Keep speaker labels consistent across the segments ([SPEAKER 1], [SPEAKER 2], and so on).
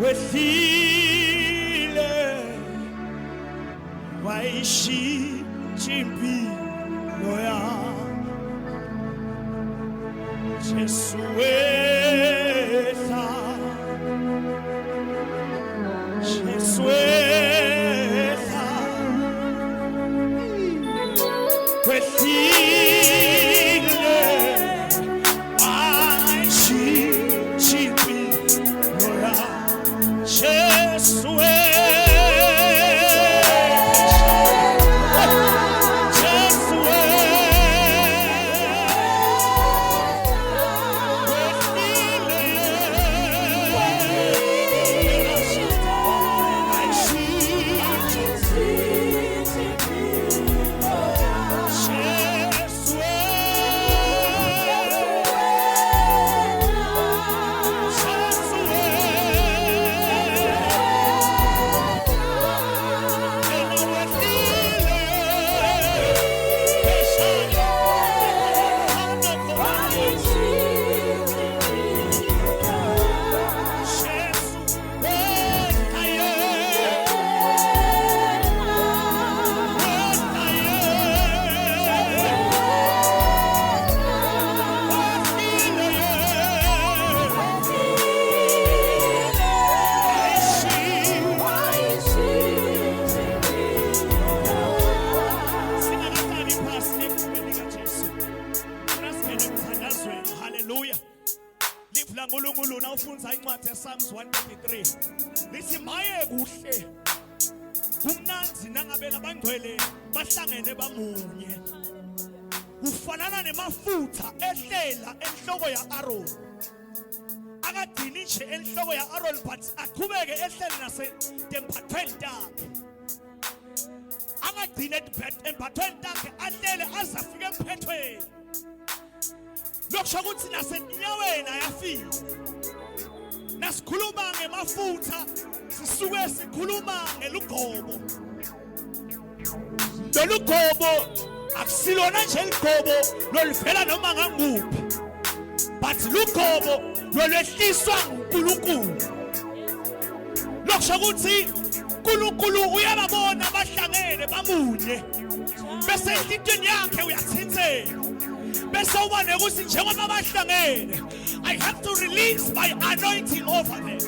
[SPEAKER 1] wehlile wayishintsha impilo yami Jesu wehla Jesu wehla wehlile wayishintsha impilo yami Jesu uNkulunkulu na ufunza incwadi yaPsalms 133 lithi maye kuhle kumnanzi nangabe labangcwele bahlangene bamunye kufanana nemafutha ehlela enhloko yaAaron akadini nje enhloko yaAaron but aqhubeke ehlele nase temphathweni takhe akadini emphathweni takhe ahlele azafika emphethweni lokusho ukuthi nasenyaweni ayafika nasikhuluma ngemafutha sisuke sikhuluma ngelugobo lolugobo akusilona nje igobo lolivela noma nganguphi but lugobo lolwehliswa nguNkulunkulu lokusho ukuthi uNkulunkulu uyababona abahlangene bamunye bese intweni yakhe uyathithela bese ubone ukuthi njengoba bahlangene I have to release my anointing over them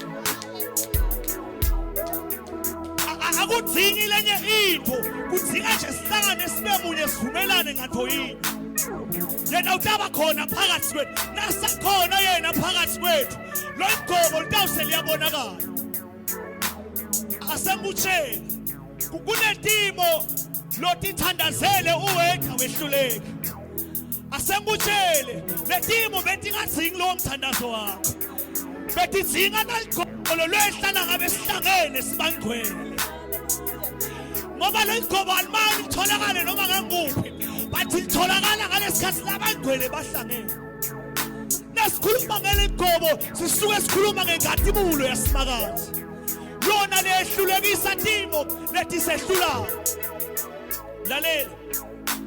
[SPEAKER 1] akudingi lenye into kudinga nje sihlangane sibe munye sivumelane ngatho yini yena utaba khona phakathi kwethu nasakhona yena phakathi kwethu lo igobo litawuse liyabonakala asengutshela kunetimo lotithandazele uwedwa wehluleke asengutshele letimo betingadzingi lo mthandazo wakho betidzinga naligobolo lwehlala ngabe sihlangene sibangcwele ngoba lo igobo alimali litholakale noma nganguphi but litholakala ngalesikhathi labangcwele bahlangene nasikhuluma ngeligobo sisuke sikhuluma ngengadimulo yasimakazi yona lehlulekisa timo letisehlulayo lalela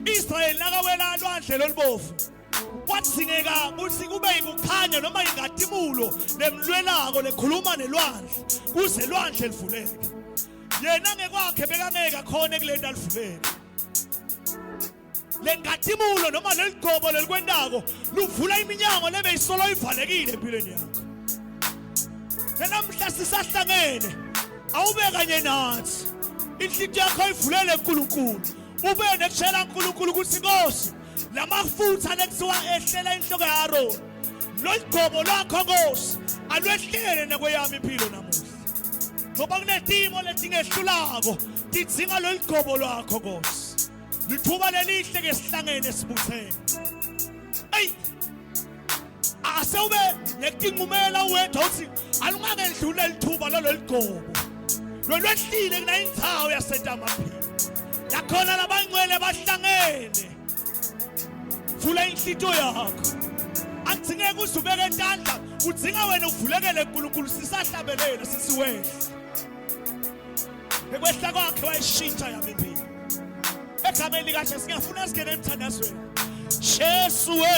[SPEAKER 1] Israel nakawela lwandle lolubovu kwathingeka ukuthi kube yikukhanya noma ingadimulo lemlwelako lekhuluma nelwandle kuze lwandle livuleke yena ngekwakhe bekangeka khona kulento alivuleke lengadimulo noma leligobo lelikwendako luvula iminyango lebe isolo ivalekile empilweni yakho namhla sisahlangene awube kanye nathi inhliziyo yakho ivulele uNkulunkulu ube nekutshela uNkulunkulu ukuthi Nkosi lamafutha lekusiwa ehlela inhloko yaAaron lo igobo lakho Nkosi alwehlele nakweyami impilo namuhla ngoba kunetimo letingehlulako tidzinga lo igobo lakho Nkosi lithuba lelihle ke sihlangene sibuthene hey asewube nekinqumela uwedwa uthi alungangendlule lithuba lo ligobo lo lwehlile kunayindzawo yaseNtamaphini lakhona labangcwele bahlangene vula inhlito yakho angizingeke uzubeke entandla udzinga wena uvulekele uNkulunkulu sisahlabelele sisiwehla ekwehla kwakhe wayishintsha yami impilo egameni likaJesu ngiyafuna singene emthandazweni. Jesu we